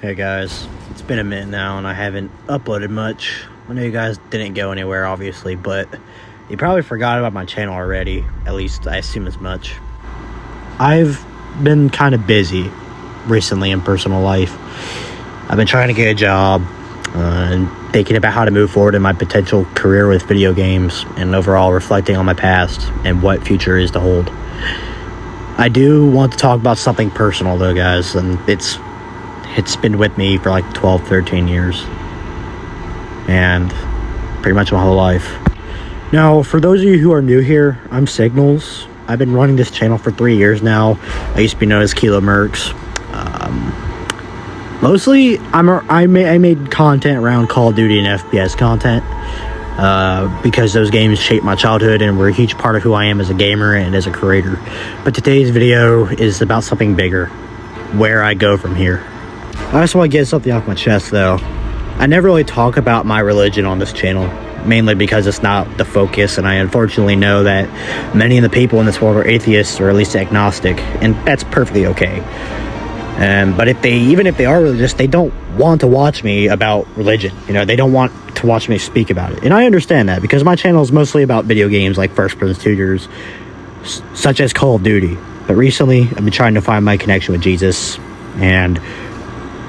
Hey guys, it's been a minute now and I haven't uploaded much. I know you guys didn't go anywhere obviously, but you probably forgot about my channel already. At least I assume as much. I've been kind of busy recently in personal life. I've been trying to get a job and thinking about how to move forward in my potential career with video games and overall reflecting on my past and what future is to hold. I do want to talk about something personal though, guys, and it's been with me for like 12, 13 years. And pretty much my whole life. Now, for those of you who are new here, I'm Signals. I've been running this channel for 3 years now. I used to be known as Kilo Mercs. Mostly, I made content around Call of Duty and FPS content. Because those games shaped my childhood and were a huge part of who I am as a gamer and as a creator. But today's video is about something bigger. Where I go from here. I just want to get something off my chest though. I never really talk about my religion on this channel, mainly because it's not the focus, and I unfortunately know that many of the people in this world are atheists or at least agnostic, and that's perfectly okay. But even if they are religious, they don't want to watch me about religion. You know, they don't want to watch me speak about it. And I understand that because my channel is mostly about video games like first-person shooters, such as Call of Duty. But recently, I've been trying to find my connection with Jesus, and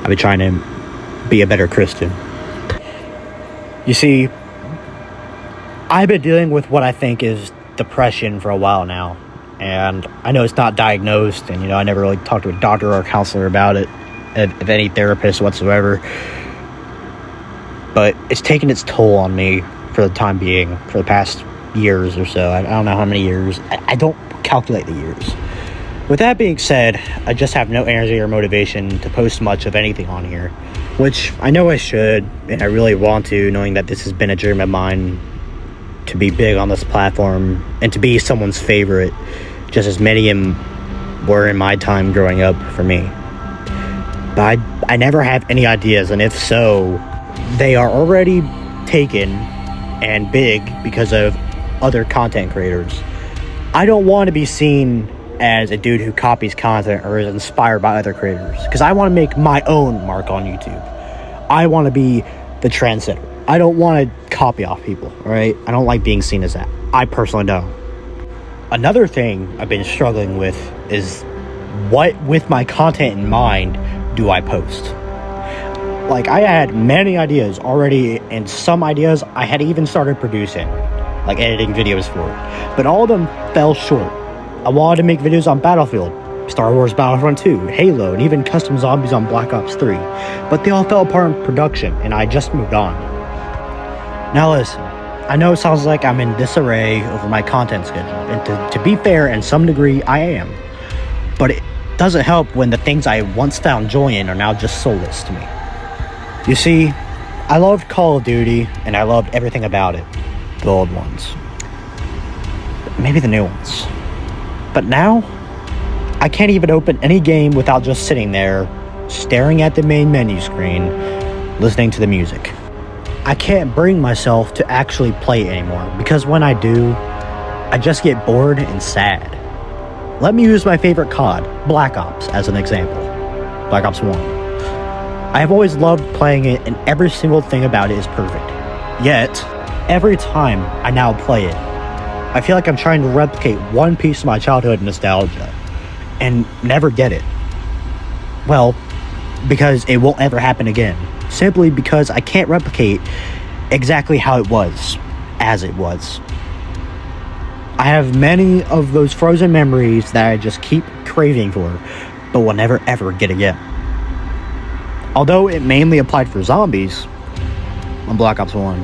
I've been trying to be a better Christian. You see, I've been dealing with what I think is depression for a while now. And I know it's not diagnosed, and I never really talked to a doctor or a counselor about it, of any therapist whatsoever. But it's taken its toll on me for the time being, for the past years or so. I don't know how many years. I don't calculate the years. With that being said, I just have no energy or motivation to post much of anything on here, which I know I should, and I really want to, knowing that this has been a dream of mine to be big on this platform and to be someone's favorite, just as many were in my time growing up for me. But I never have any ideas, and if so, they are already taken and big because of other content creators. I don't want to be seen as a dude who copies content or is inspired by other creators, because I want to make my own mark on YouTube. I want to be the trendsetter. I don't want to copy off people, all right? I don't like being seen as that. I personally don't. Another thing I've been struggling with is what, with my content in mind, do I post? Like, I had many ideas already, and some ideas I had even started producing, like editing videos for it. But all of them fell short. I wanted to make videos on Battlefield, Star Wars Battlefront 2, Halo, and even custom zombies on Black Ops 3. But they all fell apart in production, and I just moved on. Now listen, I know it sounds like I'm in disarray over my content schedule, and to be fair, in some degree, I am. But it doesn't help when the things I once found joy in are now just soulless to me. You see, I loved Call of Duty, and I loved everything about it. The old ones. Maybe the new ones. But now, I can't even open any game without just sitting there, staring at the main menu screen, listening to the music. I can't bring myself to actually play it anymore, because when I do, I just get bored and sad. Let me use my favorite COD, Black Ops, as an example. Black Ops 1. I have always loved playing it, and every single thing about it is perfect. Yet, every time I now play it, I feel like I'm trying to replicate one piece of my childhood nostalgia and never get it. Well, because it won't ever happen again. Simply because I can't replicate exactly how it was, as it was. I have many of those frozen memories that I just keep craving for, but will never ever get again. Although it mainly applied for zombies on Black Ops 1,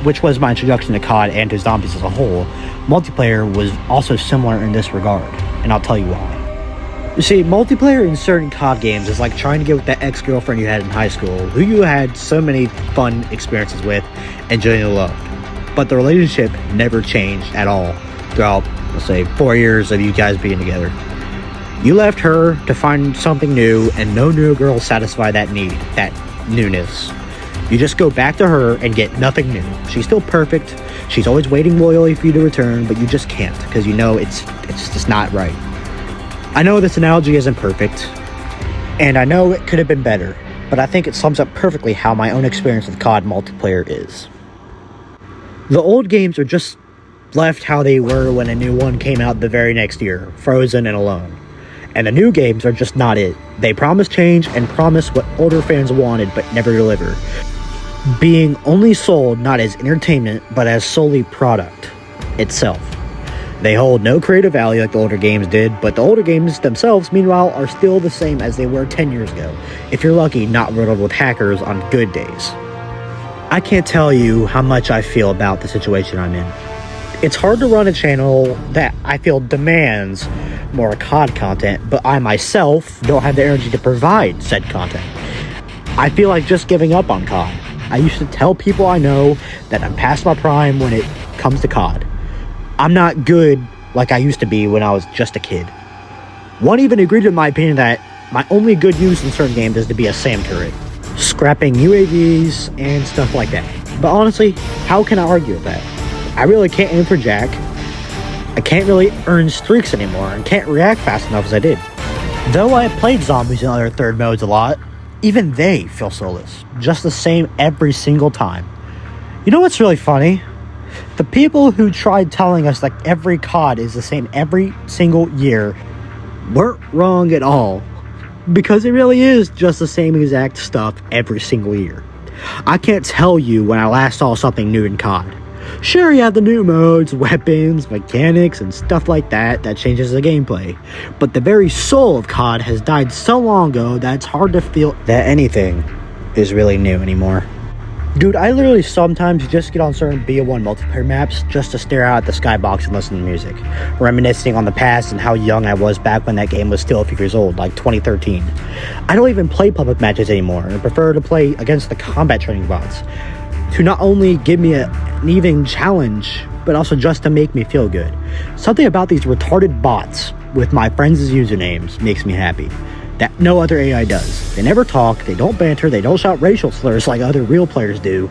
which was my introduction to COD and to zombies as a whole, multiplayer was also similar in this regard, and I'll tell you why. You see, multiplayer in certain COD games is like trying to get with that ex-girlfriend you had in high school, who you had so many fun experiences with and genuinely loved. But the relationship never changed at all throughout, let's say, 4 years of you guys being together. You left her to find something new, and no new girl satisfied that need, that newness. You just go back to her and get nothing new. She's still perfect. She's always waiting loyally for you to return, but you just can't, because you know it's just not right. I know this analogy isn't perfect, and I know it could have been better, but I think it sums up perfectly how my own experience with COD multiplayer is. The old games are just left how they were when a new one came out the very next year, Frozen and Alone. And the new games are just not it. They promise change and promise what older fans wanted but never deliver. Being only sold not as entertainment but as solely product itself. They hold no creative value like the older games did, but the older games themselves, meanwhile, are still the same as they were 10 years ago. If you're lucky, not riddled with hackers on good days. I can't tell you how much I feel about the situation I'm in. It's hard to run a channel that I feel demands more COD content, but I myself don't have the energy to provide said content. I feel like just giving up on COD. I used to tell people I know that I'm past my prime when it comes to COD. I'm not good like I used to be when I was just a kid. One even agreed with my opinion that my only good use in certain games is to be a SAM turret, scrapping UAVs and stuff like that. But honestly, how can I argue with that? I really can't aim for jack. I can't really earn streaks anymore and can't react fast enough as I did. Though I have played zombies in other third modes a lot, even they feel soulless, just the same every single time. You know what's really funny? The people who tried telling us that every COD is the same every single year weren't wrong at all, because it really is just the same exact stuff every single year. I can't tell you when I last saw something new in COD. Sure, you have the new modes, weapons, mechanics, and stuff like that changes the gameplay, but the very soul of COD has died so long ago that it's hard to feel that anything is really new anymore. Dude, I literally sometimes just get on certain BO1 multiplayer maps just to stare out at the skybox and listen to music, reminiscing on the past and how young I was back when that game was still a few years old, like 2013. I don't even play public matches anymore and prefer to play against the combat training bots, to not only give me an even challenge, but also just to make me feel good. Something about these retarded bots with my friends' usernames makes me happy. That no other AI does. They never talk, they don't banter, they don't shout racial slurs like other real players do,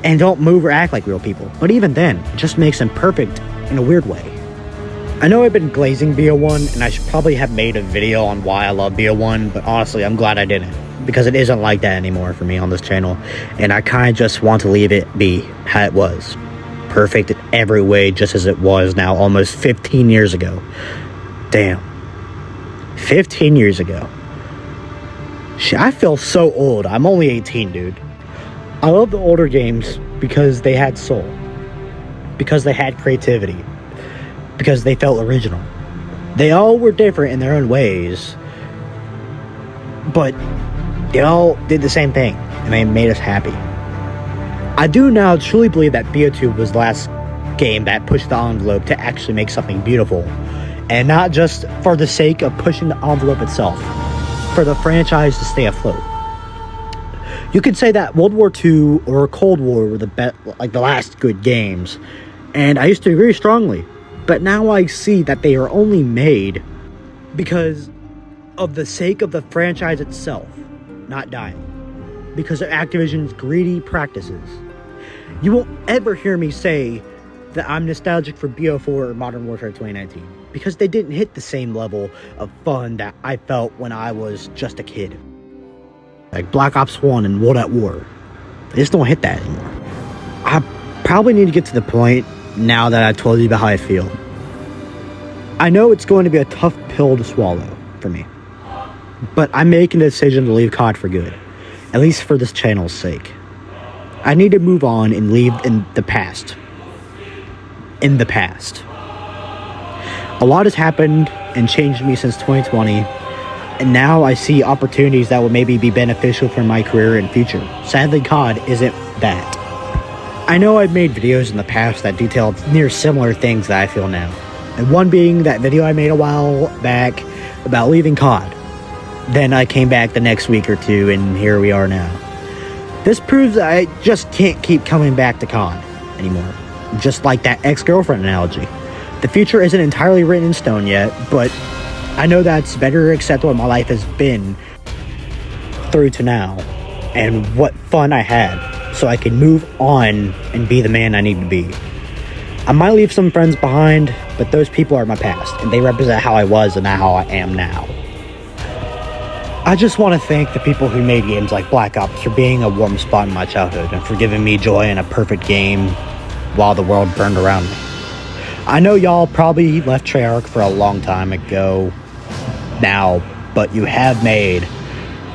and don't move or act like real people. But even then, it just makes them perfect in a weird way. I know I've been glazing BO1, and I should probably have made a video on why I love BO1, but honestly, I'm glad I didn't, because it isn't like that anymore for me on this channel, and I kind of just want to leave it be how it was. Perfect in every way, just as it was now almost 15 years ago. Damn. 15 years ago. Shit, I feel so old. I'm only 18, dude. I love the older games because they had soul. Because they had creativity. Because they felt original. They all were different in their own ways, but they all did the same thing, and they made us happy. I do now truly believe that BO2 was the last game that pushed the envelope to actually make something beautiful, and not just for the sake of pushing the envelope itself, for the franchise to stay afloat. You could say that World War II or Cold War were the last good games, and I used to agree strongly, but now I see that they are only made because of the sake of the franchise itself not dying, because of Activision's greedy practices. You won't ever hear me say that I'm nostalgic for BO4 or Modern Warfare 2019, because they didn't hit the same level of fun that I felt when I was just a kid. Like Black Ops 1 and World at War. They just don't hit that anymore. I probably need to get to the point now that I told you about how I feel. I know it's going to be a tough pill to swallow for me, but I'm making a decision to leave COD for good, at least for this channel's sake. I need to move on and leave in the past. In the past. A lot has happened and changed me since 2020, and now I see opportunities that will maybe be beneficial for my career and future. Sadly, COD isn't that. I know I've made videos in the past that detailed near similar things that I feel now, and one being that video I made a while back about leaving COD. Then I came back the next week or two, and here we are now. This proves that I just can't keep coming back to COD anymore. Just like that ex-girlfriend analogy. The future isn't entirely written in stone yet, but I know that's better to accept what my life has been through to now, and what fun I had, so I can move on and be the man I need to be. I might leave some friends behind, but those people are my past, and they represent how I was and not how I am now. I just want to thank the people who made games like Black Ops for being a warm spot in my childhood and for giving me joy in a perfect game while the world burned around me. I know y'all probably left Treyarch for a long time ago now, but you have made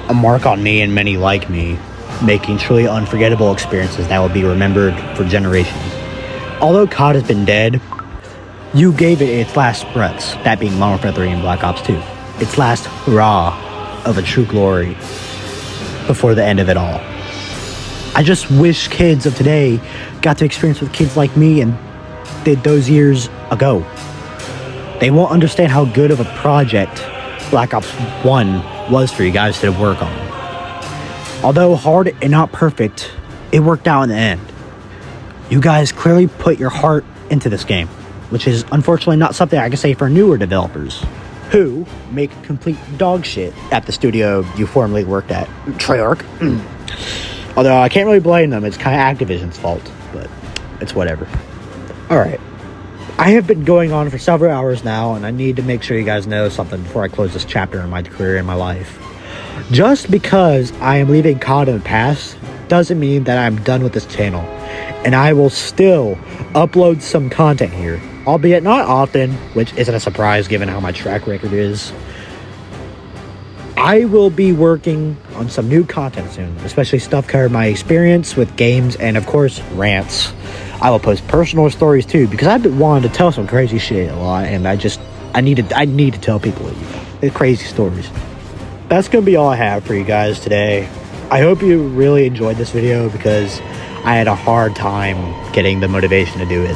a mark on me and many like me, making truly unforgettable experiences that will be remembered for generations. Although COD has been dead, you gave it its last breaths, that being Modern Warfare 3 and Black Ops 2. Its last hurrah of a true glory before the end of it all. I just wish kids of today got to experience what kids like me and did those years ago. They won't understand how good of a project Black Ops 1 was for you guys to work on. Although hard and not perfect, it worked out in the end. You guys clearly put your heart into this game, which is unfortunately not something I can say for newer developers who make complete dog shit at the studio you formerly worked at, Treyarch. Although I can't really blame them, it's kind of Activision's fault, but it's whatever. Alright, I have been going on for several hours now, and I need to make sure you guys know something before I close this chapter in my career and my life. Just because I am leaving COD in the past doesn't mean that I'm done with this channel, and I will still upload some content here, albeit not often, which isn't a surprise given how my track record is. I will be working on some new content soon, especially stuff covering my experience with games and, of course, rants. I will post personal stories too, because I've been wanting to tell some crazy shit a lot, and I need to tell people the crazy stories. That's gonna be all I have for you guys today. I hope you really enjoyed this video because I had a hard time getting the motivation to do it.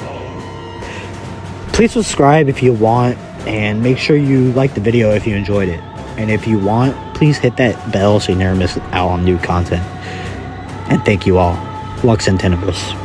Please subscribe if you want, and make sure you like the video if you enjoyed it. And if you want, please hit that bell so you never miss out on new content. And thank you all. Lux and Tenebris.